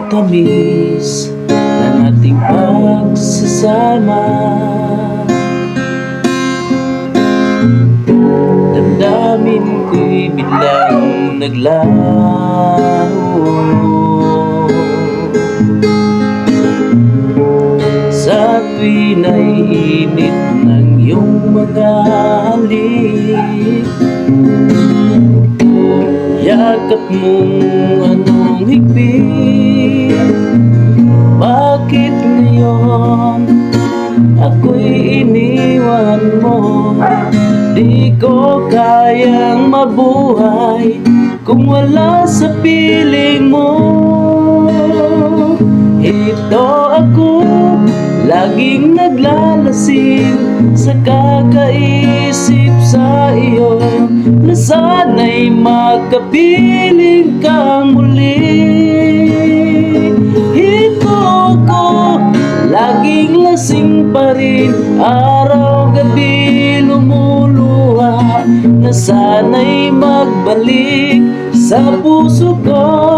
tamis ng ating pagsasama. Damdamin ko'y biglang naglaho sa tuwin ay init ng iyong mga halik. Yakap mong anong higpit, bakit ngayon ako'y iniwan mo? Di ko kayang mabuhay kung wala sa piling mo. Ito ako, laging naglalasing sa kakaisip sa iyo, na sana'y makapiling kang muli. Ito ako, laging lasing pa rin, araw-gabi lumuluha, na sana'y magbalik sa puso ko.